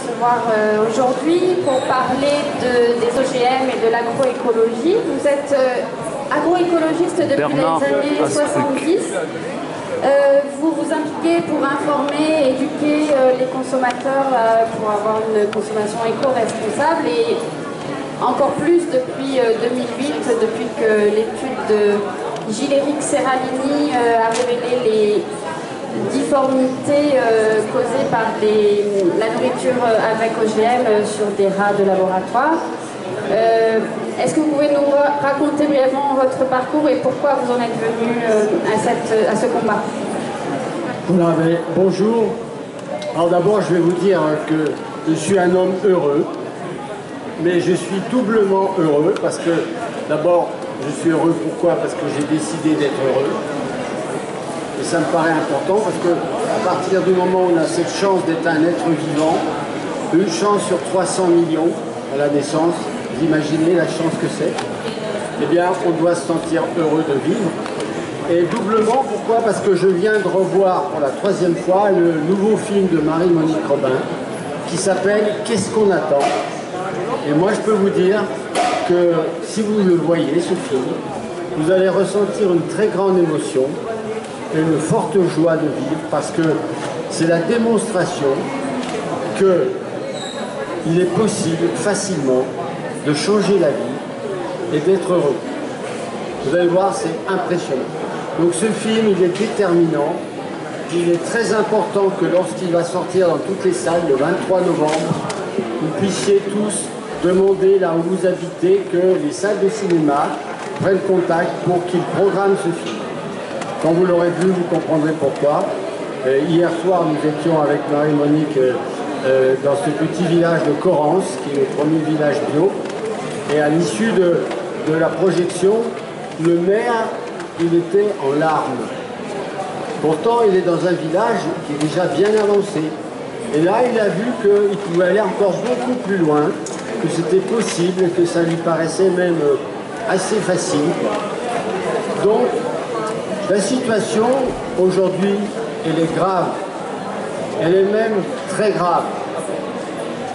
recevoir aujourd'hui pour parler des OGM et de l'agroécologie. Vous êtes agroécologiste depuis les années 70. Vous vous impliquez pour informer, éduquer les consommateurs pour avoir une consommation éco-responsable et encore plus depuis 2008, depuis que l'étude de Gilles-Éric Serralini a révélé les difformités causées par la nourriture avec OGM sur des rats de laboratoire. Est-ce que vous pouvez nous raconter brièvement votre parcours et pourquoi vous en êtes venu à ce combat? Voilà, bonjour. Alors d'abord, je vais vous dire que je suis un homme heureux, mais je suis doublement heureux parce que d'abord, je suis heureux pourquoi? Parce que j'ai décidé d'être heureux. Et ça me paraît important parce que à partir du moment où on a cette chance d'être un être vivant, une chance sur 300 millions à la naissance, vous imaginez la chance que c'est, eh bien on doit se sentir heureux de vivre. Et doublement, pourquoi? Parce que je viens de revoir pour la 3e fois le nouveau film de Marie-Monique Robin qui s'appelle « Qu'est-ce qu'on attend ?» Et moi je peux vous dire que si vous le voyez, ce film, vous allez ressentir une très grande émotion et une forte joie de vivre parce que c'est la démonstration qu'il est possible facilement de changer la vie et d'être heureux. Vous allez voir, c'est impressionnant. Donc ce film, il est déterminant. Il est très important que lorsqu'il va sortir dans toutes les salles le 23 novembre, vous puissiez tous demander là où vous habitez que les salles de cinéma prennent contact pour qu'ils programment ce film. Quand vous l'aurez vu, vous comprendrez pourquoi. Hier soir, nous étions avec Marie-Monique dans ce petit village de Corrence, qui est le premier village bio. Et à l'issue de la projection, le maire, il était en larmes. Pourtant, il est dans un village qui est déjà bien avancé. Et là, il a vu qu'il pouvait aller encore beaucoup plus loin, que c'était possible, que ça lui paraissait même assez facile. Donc, la situation, aujourd'hui, elle est grave. Elle est même très grave.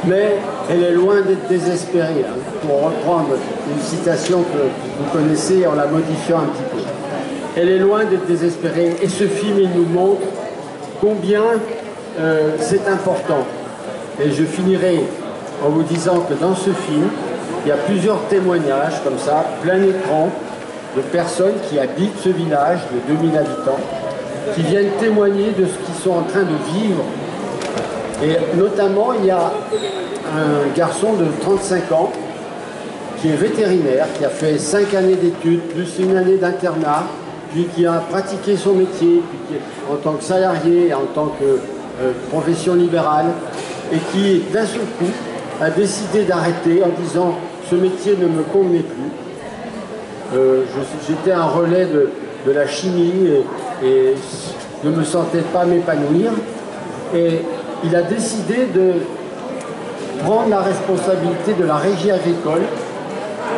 Mais elle est loin d'être désespérée, hein, pour reprendre une citation que vous connaissez en la modifiant un petit peu. Elle est loin d'être désespérée et ce film, il nous montre combien c'est important. Et je finirai en vous disant que dans ce film, il y a plusieurs témoignages comme ça, plein écran, de personnes qui habitent ce village de 2000 habitants, qui viennent témoigner de ce qu'ils sont en train de vivre. Et notamment, il y a un garçon de 35 ans qui est vétérinaire, qui a fait 5 années d'études, plus une année d'internat, puis qui a pratiqué son métier, puis en tant que salarié, en tant que profession libérale, et qui, d'un seul coup, a décidé d'arrêter en disant « ce métier ne me convenait plus ». J'étais un relais de la chimie et je ne me sentais pas m'épanouir. Et il a décidé de prendre la responsabilité de la régie agricole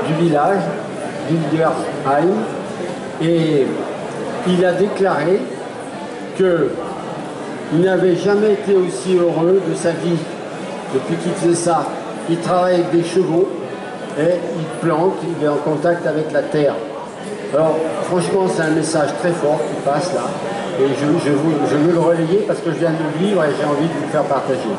du village, d'Hildesheim, et il a déclaré qu'il n'avait jamais été aussi heureux de sa vie depuis qu'il faisait ça. Il travaille avec des chevaux et il plante, il est en contact avec la terre. Alors franchement, c'est un message très fort qui passe là. Et je veux le relayer parce que je viens de le vivre et j'ai envie de vous le faire partager.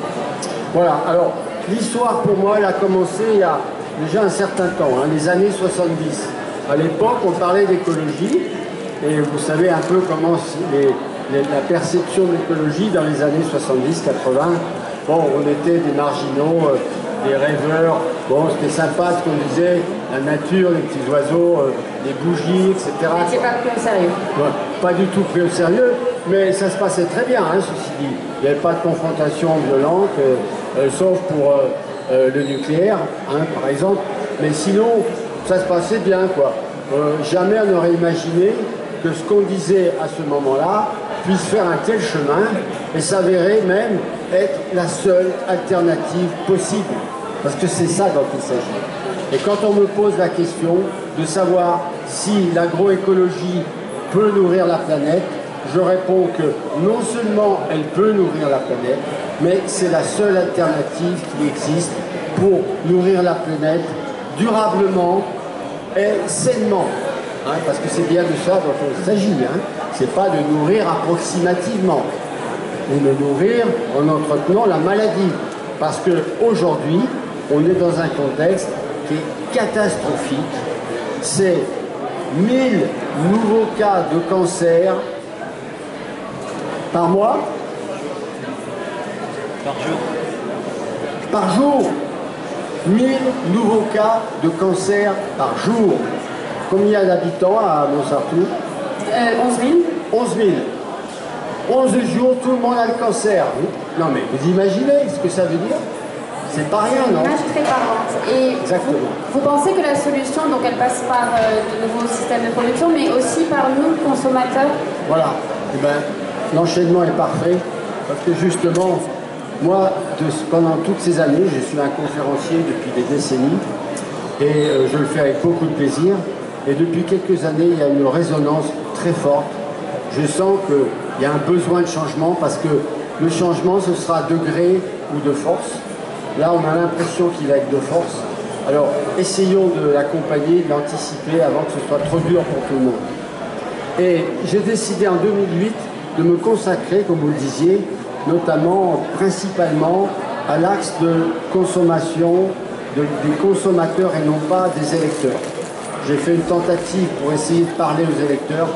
Voilà, alors l'histoire pour moi, elle a commencé il y a déjà un certain temps, hein, les années 70. À l'époque, on parlait d'écologie et vous savez un peu comment la perception de l'écologie dans les années 70-80. Bon, on était des marginaux, des rêveurs. Bon, c'était sympa ce qu'on disait, la nature, les petits oiseaux, les bougies, etc. C'est pas pris au sérieux. Ouais, pas du tout pris au sérieux, mais ça se passait très bien, hein, ceci dit. Il n'y avait pas de confrontation violente, sauf pour le nucléaire, hein, par exemple. Mais sinon, ça se passait bien, quoi. Jamais on n'aurait imaginé que ce qu'on disait à ce moment-là puisse faire un tel chemin et s'avérer même être la seule alternative possible. Parce que c'est ça dont il s'agit. Et quand on me pose la question de savoir si l'agroécologie peut nourrir la planète, je réponds que non seulement elle peut nourrir la planète, mais c'est la seule alternative qui existe pour nourrir la planète durablement et sainement. Hein, parce que c'est bien de ça dont il s'agit. Hein. C'est pas de nourrir approximativement, ou de nourrir en entretenant la maladie. Parce qu'aujourd'hui, on est dans un contexte qui est catastrophique. C'est 1000 nouveaux cas de cancer par mois. Par jour. Par jour. 1000 nouveaux cas de cancer par jour. Combien d'habitants à Montsartou? 11 000. 11 000. 11 jours, tout le monde a le cancer. Non mais vous imaginez ce que ça veut dire? C'est pas rien, non? Une image très parlante. Et exactement. Vous pensez que la solution, donc elle passe par de nouveaux systèmes de production, mais aussi par nous, consommateurs? Voilà. Eh ben, l'enchaînement est parfait, parce que justement, moi, pendant toutes ces années, je suis un conférencier depuis des décennies, et je le fais avec beaucoup de plaisir. Et depuis quelques années, il y a une résonance très forte. Je sens qu'il y a un besoin de changement, parce que le changement, ce sera de gré ou de force. Là, on a l'impression qu'il va être de force. Alors, essayons de l'accompagner, de l'anticiper avant que ce soit trop dur pour tout le monde. Et j'ai décidé en 2008 de me consacrer, comme vous le disiez, notamment, principalement, à l'axe de consommation des consommateurs et non pas des électeurs. J'ai fait une tentative pour essayer de parler aux électeurs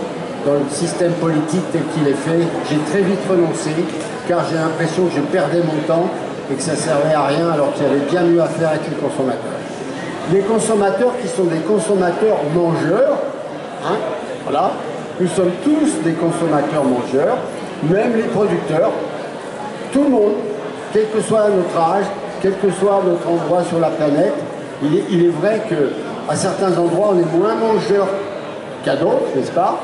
dans le système politique tel qu'il est fait. J'ai très vite renoncé, car j'ai l'impression que je perdais mon temps et que ça ne servait à rien alors qu'il y avait bien mieux à faire avec les consommateurs. Les consommateurs qui sont des consommateurs mangeurs, hein, voilà, nous sommes tous des consommateurs mangeurs, même les producteurs, tout le monde, quel que soit notre âge, quel que soit notre endroit sur la planète. Il est vrai qu'à certains endroits on est moins mangeurs qu'à d'autres, n'est-ce pas?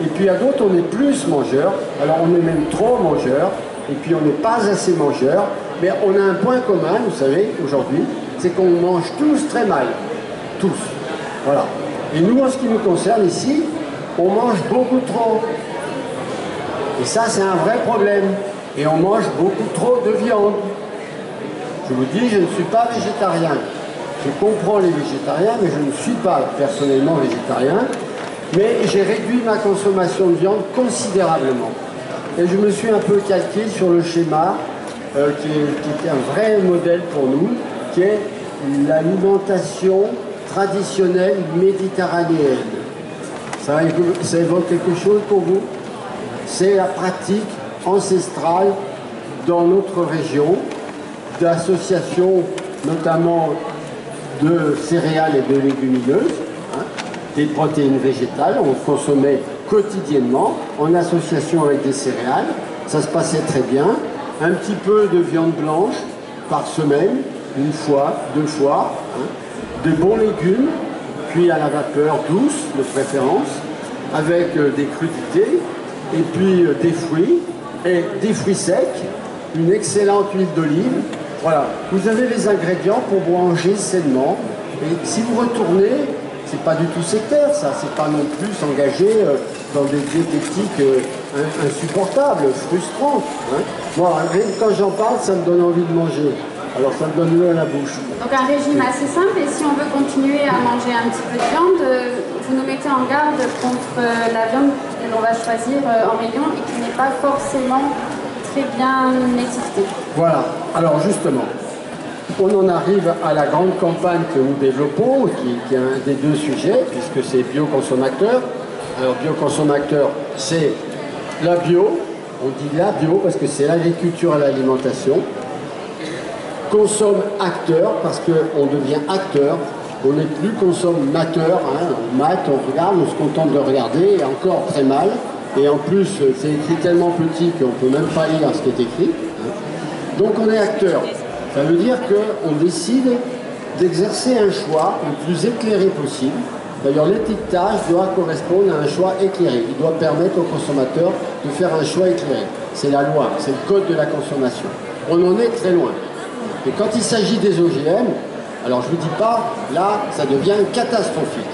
Et puis à d'autres on est plus mangeurs, alors on est même trop mangeurs, et puis on n'est pas assez mangeurs. Mais on a un point commun, vous savez, aujourd'hui, c'est qu'on mange tous très mal. Tous. Voilà. Et nous, en ce qui nous concerne ici, on mange beaucoup trop. Et ça, c'est un vrai problème. Et on mange beaucoup trop de viande. Je vous dis, je ne suis pas végétarien. Je comprends les végétariens, mais je ne suis pas personnellement végétarien. Mais j'ai réduit ma consommation de viande considérablement. Et je me suis un peu calqué sur le schéma qui est un vrai modèle pour nous, qui est l'alimentation traditionnelle méditerranéenne. Ça évoque quelque chose pour vous? C'est la pratique ancestrale dans notre région d'associations, notamment de céréales et de légumineuses, hein, des protéines végétales, on consommait quotidiennement en association avec des céréales, ça se passait très bien. Un petit peu de viande blanche par semaine, une fois, 2 fois, hein, de bons légumes, cuits à la vapeur douce de préférence, avec des crudités, et puis des fruits secs, une excellente huile d'olive. Voilà, vous avez les ingrédients pour manger sainement, et si vous retournez, c'est pas du tout sectaire ça, c'est pas non plus s'engager dans des diététiques insupportables, frustrantes. Hein. Moi, quand j'en parle, ça me donne envie de manger. Alors ça me donne l'eau à la bouche. Donc un régime assez simple, et si on veut continuer à manger un petit peu de viande, vous nous mettez en garde contre la viande que l'on va choisir en rayon et qui n'est pas forcément très bien étiquetée. Voilà, alors justement, on en arrive à la grande campagne que nous développons, qui est un des 2 sujets, puisque c'est bioconsommateur. Alors bioconsommateur, c'est la bio, on dit la bio parce que c'est l'agriculture et l'alimentation. Consomme acteur, parce qu'on devient acteur, on n'est plus consommateur, hein, on mate, on regarde, on se contente de regarder, et encore très mal, et en plus c'est écrit tellement petit qu'on ne peut même pas lire ce qui est écrit. Hein. Donc on est acteur. Ça veut dire qu'on décide d'exercer un choix le plus éclairé possible. D'ailleurs, l'étiquetage doit correspondre à un choix éclairé. Il doit permettre aux consommateurs de faire un choix éclairé. C'est la loi, c'est le code de la consommation. On en est très loin. Et quand il s'agit des OGM, alors je ne vous dis pas, là, ça devient catastrophique.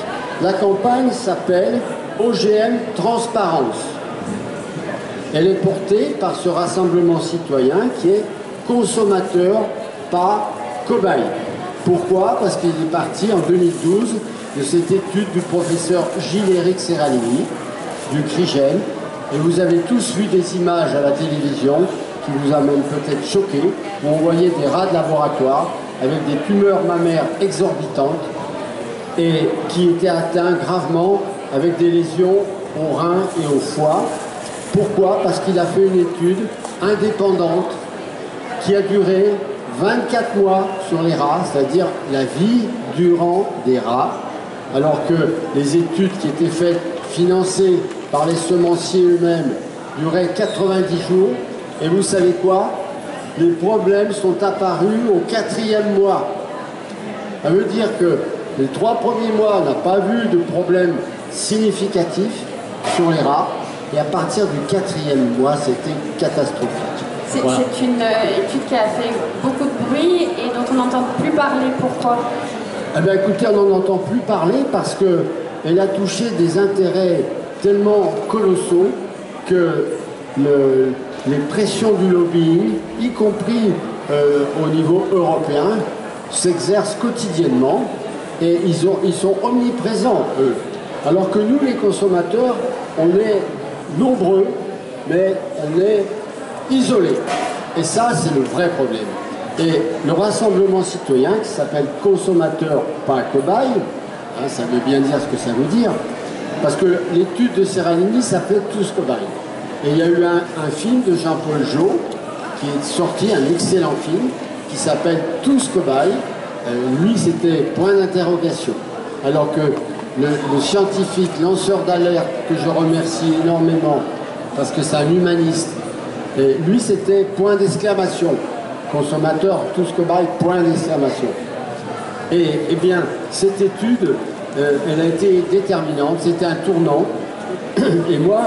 La campagne s'appelle OGM Transparence. Elle est portée par ce rassemblement citoyen qui est consommateur, pas cobaye. Pourquoi? Parce qu'il est parti en 2012 de cette étude du professeur Gilles-Éric Serralini, du CRIGEN, et vous avez tous vu des images à la télévision qui vous a même peut-être choqué, où on voyait des rats de laboratoire avec des tumeurs mammaires exorbitantes et qui étaient atteints gravement avec des lésions aux reins et au foie. Pourquoi? Parce qu'il a fait une étude indépendante qui a duré 24 mois sur les rats, c'est-à-dire la vie durant des rats, alors que les études qui étaient faites, financées par les semenciers eux-mêmes, duraient 90 jours. Et vous savez quoi? Les problèmes sont apparus au 4e mois. Ça veut dire que les 3 premiers mois, on n'a pas vu de problème significatif sur les rats. Et à partir du 4e mois, c'était catastrophique. Voilà. C'est une étude qui a fait beaucoup de bruit et dont on n'entend plus parler. Pourquoi? Eh bien, écoutez, on n'en entend plus parler parce qu'elle a touché des intérêts tellement colossaux que les pressions du lobbying, y compris au niveau européen, s'exercent quotidiennement et ils sont omniprésents, eux. Alors que nous, les consommateurs, on est nombreux, mais on est isolés. Et ça, c'est le vrai problème. Et le rassemblement citoyen, qui s'appelle consommateur, pas cobaye, hein, ça veut bien dire ce que ça veut dire, parce que l'étude de Serralini s'appelait Tous cobayes. Et il y a eu un film de Jean-Paul Jot, qui est sorti, un excellent film, qui s'appelle Tous cobayes. Lui, c'était point d'interrogation. Alors que le scientifique, lanceur d'alerte, que je remercie énormément, parce que c'est un humaniste, et lui, c'était point d'exclamation. Consommateur, tous cobayes, point d'exclamation. Et eh bien, cette étude, elle a été déterminante, c'était un tournant. Et moi,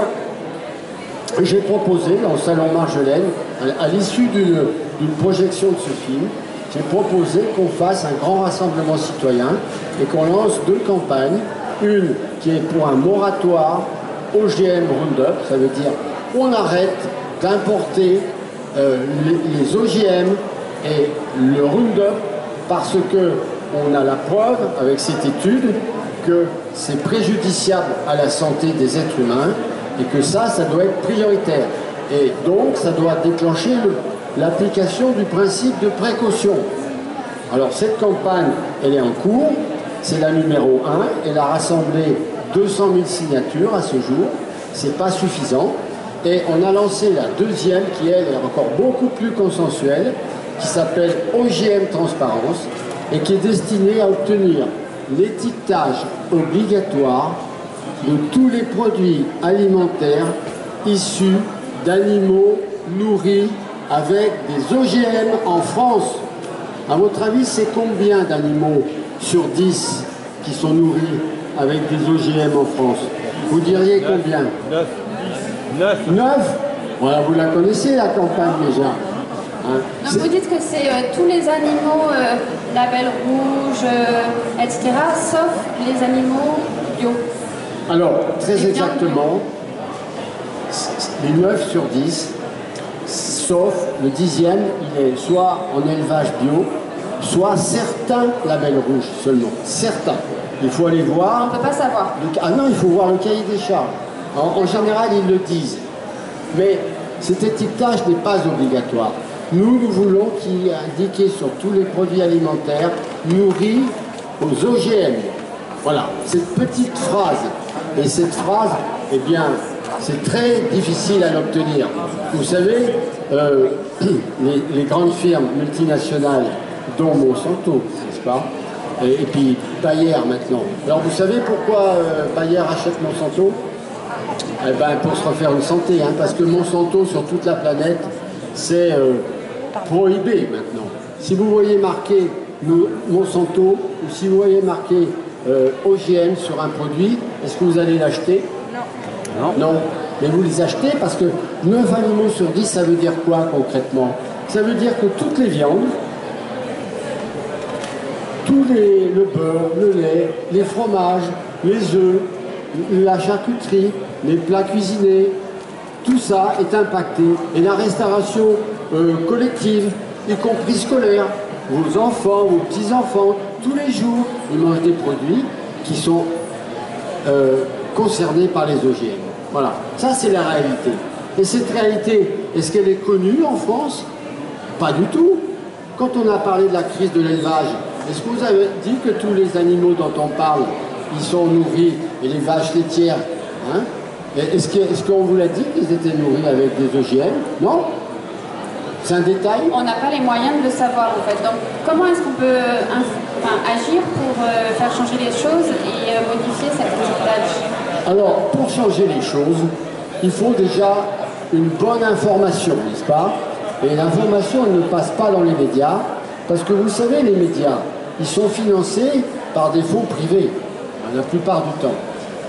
j'ai proposé, dans le Salon Marjolaine, à l'issue d'une projection de ce film, j'ai proposé qu'on fasse un grand rassemblement citoyen et qu'on lance 2 campagnes. Une qui est pour un moratoire OGM Roundup, ça veut dire on arrête d'importer les OGM et le Roundup parce qu'on a la preuve avec cette étude que c'est préjudiciable à la santé des êtres humains et que ça doit être prioritaire. Et donc ça doit déclencher l'application du principe de précaution. Alors cette campagne, elle est en cours, c'est la numéro 1, elle a rassemblé 200 000 signatures à ce jour, c'est pas suffisant. Et on a lancé la deuxième qui, elle, est encore beaucoup plus consensuelle, qui s'appelle OGM Transparence et qui est destinée à obtenir l'étiquetage obligatoire de tous les produits alimentaires issus d'animaux nourris avec des OGM en France. À votre avis, c'est combien d'animaux sur 10 qui sont nourris avec des OGM en France? Vous diriez combien? 9. 9. Voilà, vous la connaissez la campagne déjà. Hein? Donc vous dites que c'est tous les animaux, label rouge, etc., sauf les animaux bio. Alors, très exactement, les 9 sur 10, sauf le 10e, il est soit en élevage bio, soit certains labels rouges seulement. Certains. Il faut aller voir. On ne peut pas savoir. Ah non, il faut voir le cahier des charges. En général, ils le disent. Mais cet étiquetage n'est pas obligatoire. Nous voulons qu'il y ait indiqué sur tous les produits alimentaires nourris aux OGM. Voilà, cette petite phrase. Et cette phrase, eh bien, c'est très difficile à l'obtenir. Vous savez, les grandes firmes multinationales, dont Monsanto, n'est-ce pas? Et puis Bayer maintenant. Alors vous savez pourquoi Bayer achète Monsanto? Eh ben, pour se refaire une santé, hein, parce que Monsanto sur toute la planète, c'est prohibé maintenant. Si vous voyez marqué Monsanto, ou si vous voyez marqué OGM sur un produit, est-ce que vous allez l'acheter? Non. Non. Mais vous les achetez parce que 9 animaux sur 10, ça veut dire quoi concrètement? Ça veut dire que toutes les viandes, le beurre, le lait, les fromages, les œufs, la charcuterie, les plats cuisinés, tout ça est impacté. Et la restauration collective, y compris scolaire, vos enfants, vos petits-enfants, tous les jours, ils mangent des produits qui sont concernés par les OGM. Voilà, ça c'est la réalité. Et cette réalité, est-ce qu'elle est connue en France? Pas du tout. Quand on a parlé de la crise de l'élevage, est-ce que vous avez dit que tous les animaux dont on parle, ils sont nourris, et les vaches laitières, hein? Est-ce qu'on vous l'a dit qu'ils étaient nourris avec des OGM? Non? C'est un détail? On n'a pas les moyens de le savoir en fait. Donc comment est-ce qu'on peut agir pour faire changer les choses et modifier cet étiquetage? Alors, pour changer les choses, il faut déjà une bonne information, n'est-ce pas? Et l'information ne passe pas dans les médias, parce que vous savez, les médias, ils sont financés par des fonds privés, la plupart du temps.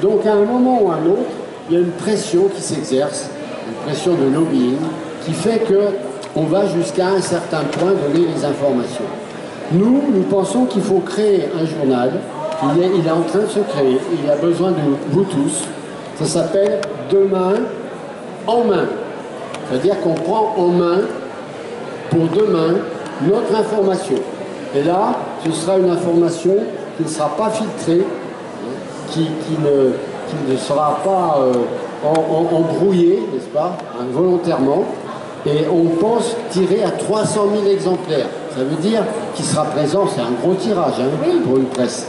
Donc à un moment ou à un autre, il y a une pression qui s'exerce, une pression de lobbying, qui fait qu'on va jusqu'à un certain point donner les informations. Nous pensons qu'il faut créer un journal, il est en train de se créer, il a besoin de vous tous, ça s'appelle Demain en main. C'est-à-dire qu'on prend en main, pour demain, notre information. Et là, ce sera une information qui ne sera pas filtrée, qui ne sera pas embrouillée, n'est-ce pas, volontairement. Et on pense tirer à 300 000 exemplaires. Ça veut dire qu'il sera présent, c'est un gros tirage oui, pour une presse.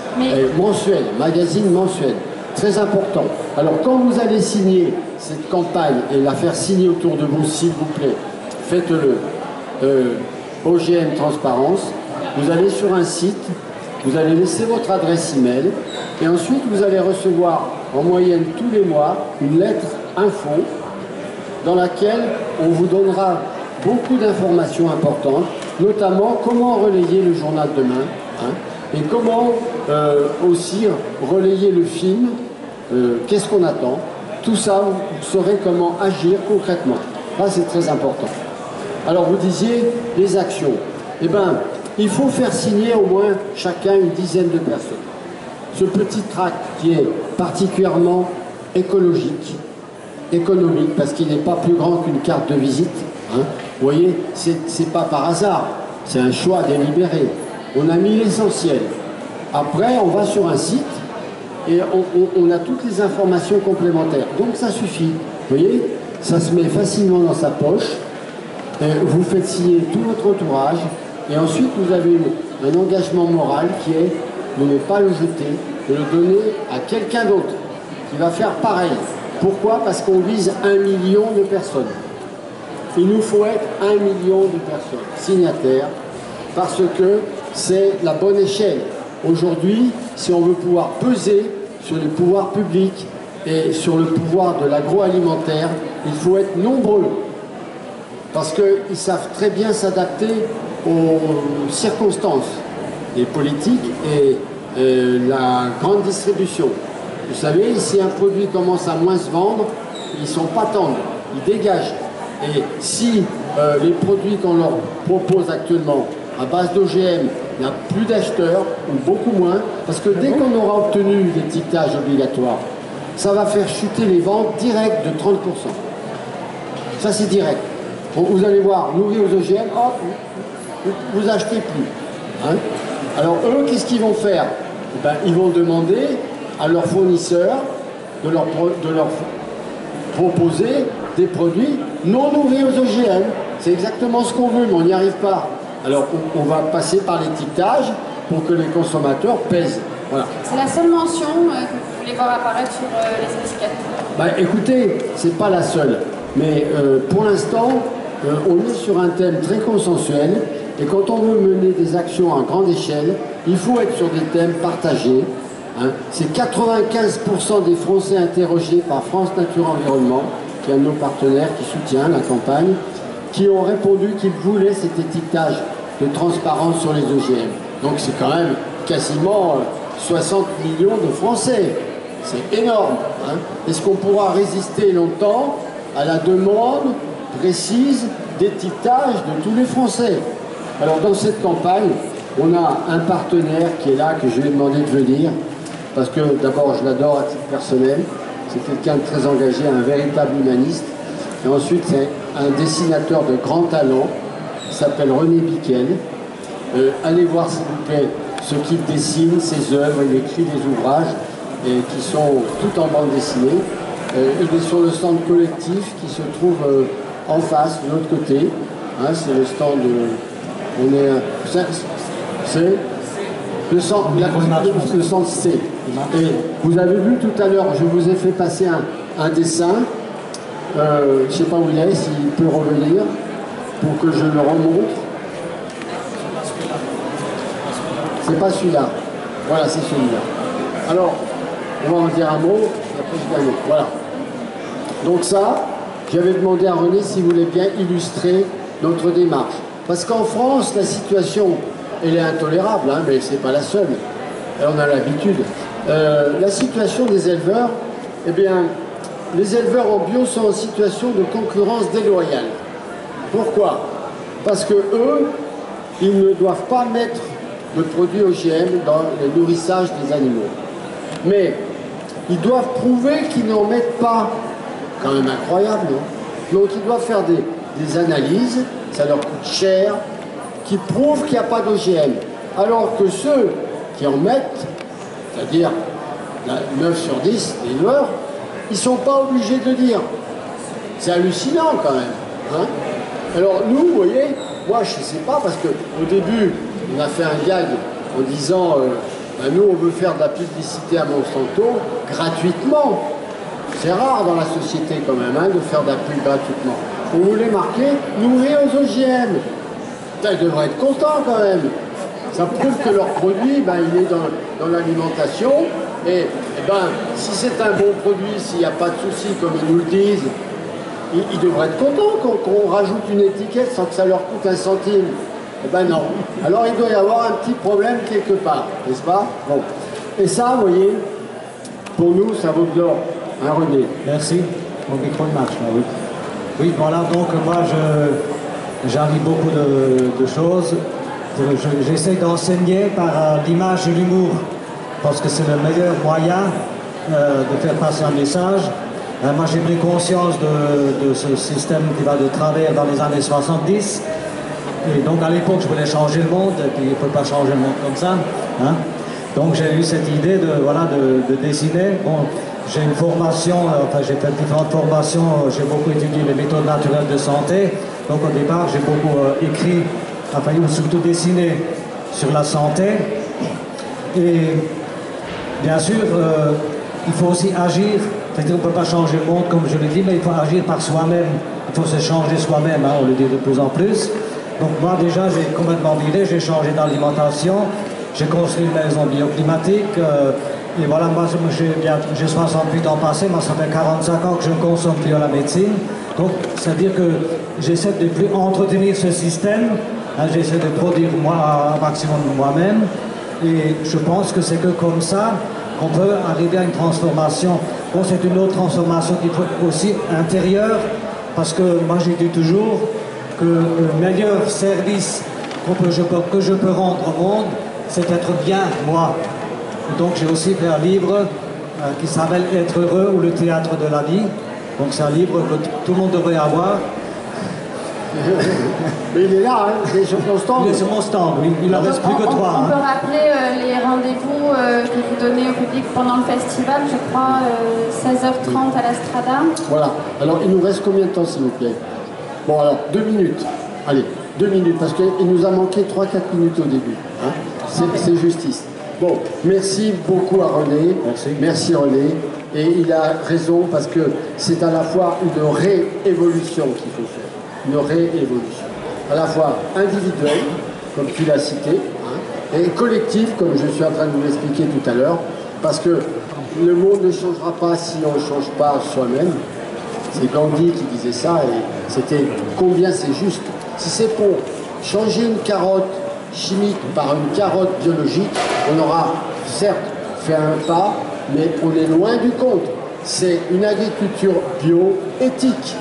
Mensuel, magazine mensuel. Très important. Alors quand vous allez signer cette campagne et la faire signer autour de vous, s'il vous plaît, faites-le. OGM Transparence, vous allez sur un site, vous allez laisser votre adresse email et ensuite vous allez recevoir en moyenne tous les mois une lettre info dans laquelle on vous donnera beaucoup d'informations importantes, notamment comment relayer le journal demain et comment aussi relayer le film, qu'est-ce qu'on attend. Tout ça, vous saurez comment agir concrètement. Là, c'est très important. Alors, vous disiez les actions. Eh bien, il faut faire signer au moins chacun une dizaine de personnes. Ce petit tract qui est particulièrement écologique, économique, parce qu'il n'est pas plus grand qu'une carte de visite. Vous voyez, c'est pas par hasard, c'est un choix délibéré. On a mis l'essentiel. Après, on va sur un site et on a toutes les informations complémentaires. Donc ça suffit. Vous voyez, ça se met facilement dans sa poche. Vous faites signer tout votre entourage et ensuite vous avez un engagement moral qui est de ne pas le jeter, de le donner à quelqu'un d'autre qui va faire pareil. Pourquoi? Parce qu'on vise 1 million de personnes. Il nous faut être 1 million de personnes signataires parce que c'est la bonne échelle. Aujourd'hui, si on veut pouvoir peser sur les pouvoirs publics et sur le pouvoir de l'agroalimentaire, il faut être nombreux. Parce qu'ils savent très bien s'adapter aux circonstances, les politiques et la grande distribution. Vous savez, si un produit commence à moins se vendre, ils ne sont pas tendres, ils dégagent. Et si les produits qu'on leur propose actuellement à base d'OGM, il n'y a plus d'acheteurs, ou beaucoup moins, parce que dès qu'on aura obtenu l'étiquetage obligatoire, ça va faire chuter les ventes directes de 30%. Ça, c'est direct. Vous allez voir, nourrir aux OGM, hop, vous achetez plus. Alors eux, qu'est-ce qu'ils vont faire? Ils vont demander à leurs fournisseurs de leur proposer des produits non nourris aux OGM. C'est exactement ce qu'on veut, mais on n'y arrive pas. Alors on va passer par l'étiquetage pour que les consommateurs pèsent. Voilà. C'est la seule mention que vous voulez voir apparaître sur les étiquettes? Écoutez, c'est pas la seule. Mais pour l'instant, on est sur un thème très consensuel. Et quand on veut mener des actions à grande échelle, il faut être sur des thèmes partagés. C'est 95% des Français interrogés par France Nature Environnement, qui est un de nos partenaires qui soutient la campagne, qui ont répondu qu'ils voulaient cet étiquetage de transparence sur les OGM. Donc c'est quand même quasiment 60 millions de Français. C'est énorme. Est-ce qu'on pourra résister longtemps à la demande précise d'étiquetage de tous les Français? Alors dans cette campagne, on a un partenaire qui est là, que je lui ai demandé de venir, parce que d'abord je l'adore à titre personnel, c'est quelqu'un de très engagé, un véritable humaniste, Et ensuite, c'est un dessinateur de grand talent, qui s'appelle René Biquel. Allez voir, s'il vous plaît, ce qu'il dessine, ses œuvres. Il écrit des ouvrages qui sont tout en bande dessinée. Il est sur le stand collectif qui se trouve en face, de l'autre côté. Hein, c'est le stand c'est le stand C. Et vous avez vu tout à l'heure, je vous ai fait passer un dessin. Je ne sais pas où il est, s'il peut revenir pour que je le remonte. C'est pas celui-là. Voilà, c'est celui-là. Alors, on va en dire un mot, et après je dis un mot. Voilà. Donc ça, j'avais demandé à René s'il voulait bien illustrer notre démarche. Parce qu'en France, la situation, elle est intolérable, hein, mais c'est pas la seule. Et on a l'habitude. La situation des éleveurs, eh bien, les éleveurs en bio sont en situation de concurrence déloyale. Pourquoi? Parce que eux, ils ne doivent pas mettre de produits OGM dans le nourrissage des animaux. Mais ils doivent prouver qu'ils n'en mettent pas. Quand même incroyable, non? Donc ils doivent faire des analyses, ça leur coûte cher, qui prouvent qu'il n'y a pas d'OGM. Alors que ceux qui en mettent, c'est-à-dire 9 sur 10 éleveurs, ils ne sont pas obligés de le dire. C'est hallucinant quand même. Hein? Alors nous, vous voyez, moi je ne sais pas, parce qu'au début, on a fait un gag en disant nous on veut faire de la publicité à Monsanto gratuitement. C'est rare dans la société quand même hein, de faire de la pub gratuitement. On voulait marquer nourris aux OGM. Ils devraient être contents quand même. Ça prouve que leur produit, il est dans l'alimentation. Et si c'est un bon produit, s'il n'y a pas de souci, comme ils nous le disent, ils devraient être contents qu'on rajoute une étiquette sans que ça leur coûte 1 centime. Eh ben non. Alors il doit y avoir un petit problème quelque part, n'est-ce pas? Bon. Et ça, vous voyez, pour nous, ça vaut de l'or. Hein, René? Merci. Mon micro marche là, oui. Oui, voilà, donc moi j'arrive beaucoup de choses. J'essaie d'enseigner par l'image et l'humour, parce que c'est le meilleur moyen de faire passer un message. Moi j'ai pris conscience de ce système qui va de travers dans les années 70. Et donc à l'époque je voulais changer le monde, et puis il ne faut pas changer le monde comme ça. Hein. Donc j'ai eu cette idée de dessiner. Bon, j'ai une formation, j'ai fait différentes formations, j'ai beaucoup étudié les méthodes naturelles de santé. Donc au départ j'ai beaucoup écrit, ou surtout dessiné sur la santé. Et bien sûr, il faut aussi agir. C'est-à-dire qu'on ne peut pas changer le monde comme je le dis, mais il faut agir par soi-même. Il faut se changer soi-même, hein, on le dit de plus en plus. Donc moi déjà j'ai complètement viré, j'ai changé d'alimentation, j'ai construit une maison bioclimatique, et voilà, moi j'ai 68 ans passés, moi ça fait 45 ans que je ne consomme plus à la médecine, donc c'est-à-dire que j'essaie de plus entretenir ce système, hein, j'essaie de produire un maximum de moi-même, et je pense que c'est que comme ça qu'on peut arriver à une transformation. Bon, c'est une autre transformation qui faut aussi intérieure, parce que moi j'ai dit toujours que le meilleur service que je peux rendre au monde, c'est être bien moi. Et donc j'ai aussi fait un livre qui s'appelle Être heureux ou le théâtre de la vie. Donc c'est un livre que tout le monde devrait avoir. Mais il est là, hein, il est sur mon stand. Il est sur mon stand, oui. Il en reste plus que 3. On peut rappeler les rendez-vous que vous donnez au public pendant le festival, je crois, 16h30 à la Strada. Voilà. Alors il nous reste combien de temps, s'il vous plaît? Bon, alors, 2 minutes. Allez, 2 minutes, parce qu'il nous a manqué 3-4 minutes au début. Hein. C'est justice. Bon, merci beaucoup à René. Merci René. Et il a raison, parce que c'est à la fois une réévolution qu'il faut faire. Une réévolution. À la fois individuelle, comme tu l'as cité, hein, et collective, comme je suis en train de vous l'expliquer tout à l'heure, parce que le monde ne changera pas si on ne change pas soi-même. C'est Gandhi qui disait ça, et c'était combien c'est juste. Si c'est pour changer une carotte chimique par une carotte biologique, on aura certes fait un pas, mais on est loin du compte. C'est une agriculture bio-éthique.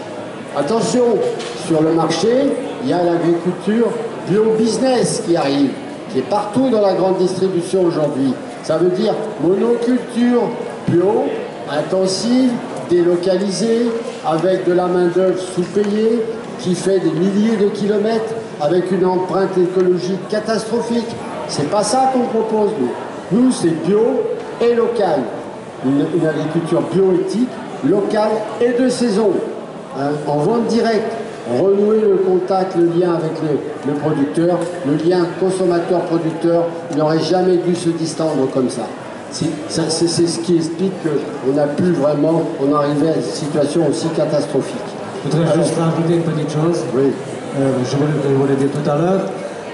Attention, sur le marché, il y a l'agriculture bio-business qui arrive, qui est partout dans la grande distribution aujourd'hui. Ça veut dire monoculture bio, intensive, délocalisée, avec de la main-d'œuvre sous-payée, qui fait des milliers de kilomètres, avec une empreinte écologique catastrophique. C'est pas ça qu'on propose, nous. Nous, c'est bio et local. Une agriculture bioéthique, locale et de saison. Hein, en vente directe. Renouer le contact, le lien avec le producteur, le lien consommateur-producteur n'aurait jamais dû se distendre comme ça. C'est ce qui explique qu'on n'a plus vraiment, on arrivait à une situation aussi catastrophique. Je voudrais juste rajouter une petite chose. Oui. Je voulais dire tout à l'heure.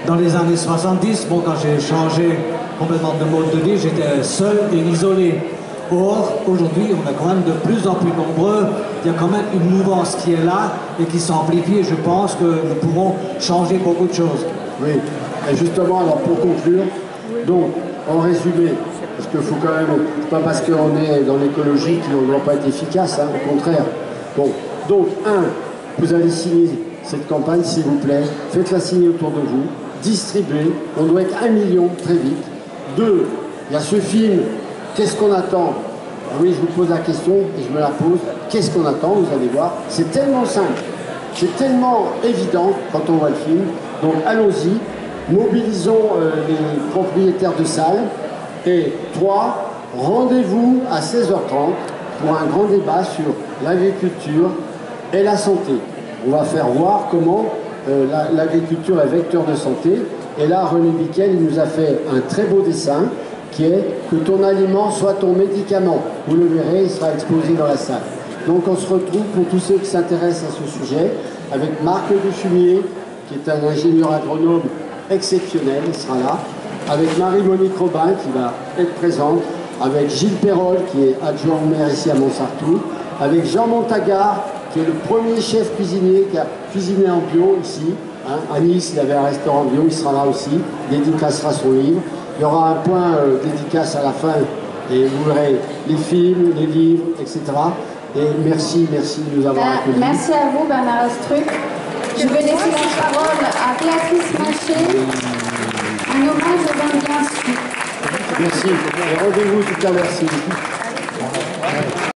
Dans les années 70, bon, quand j'ai changé complètement de mode de vie, j'étais seul et isolé. Or, aujourd'hui, on est quand même de plus en plus nombreux. Il y a quand même une mouvance qui est là et qui s'amplifie. Et je pense que nous pourrons changer beaucoup de choses. Oui. Et justement, alors pour conclure, donc, en résumé, parce qu'il faut quand même, c'est pas parce qu'on est dans l'écologie qu'on ne doit pas être efficace, hein, au contraire. Bon, donc, vous allez signer cette campagne, s'il vous plaît. Faites-la signer autour de vous. Distribuez. On doit être 1 million très vite. 2, il y a ce film. Qu'est-ce qu'on attend? Oui, je vous pose la question et je me la pose. Qu'est-ce qu'on attend? Vous allez voir. C'est tellement simple. C'est tellement évident quand on voit le film. Donc allons-y. Mobilisons les propriétaires de salles. Et 3, rendez-vous à 16h30 pour un grand débat sur l'agriculture et la santé. On va faire voir comment l'agriculture est vecteur de santé. Et là, René Biquel, il nous a fait un très beau dessin qui est que ton aliment soit ton médicament. Vous le verrez, il sera exposé dans la salle. Donc on se retrouve pour tous ceux qui s'intéressent à ce sujet avec Marc Dufumier, qui est un ingénieur agronome exceptionnel, il sera là, avec Marie-Monique Robin qui va être présente, avec Gilles Perrol qui est adjoint au maire ici à Montsartou, avec Jean Montagard qui est le premier chef cuisinier qui a cuisiné en bio ici. Hein, à Nice, il avait un restaurant bio, il sera là aussi, il dédicacera son livre. Il y aura un point dédicace à la fin et vous verrez les films, les livres, etc. Et merci de nous avoir accueillis. Merci à vous, Bernard Astruc. Je vais laisser la parole à Béatrice Maché. Un hommage au vin bien su. Merci. Et rendez-vous tout à l'heure.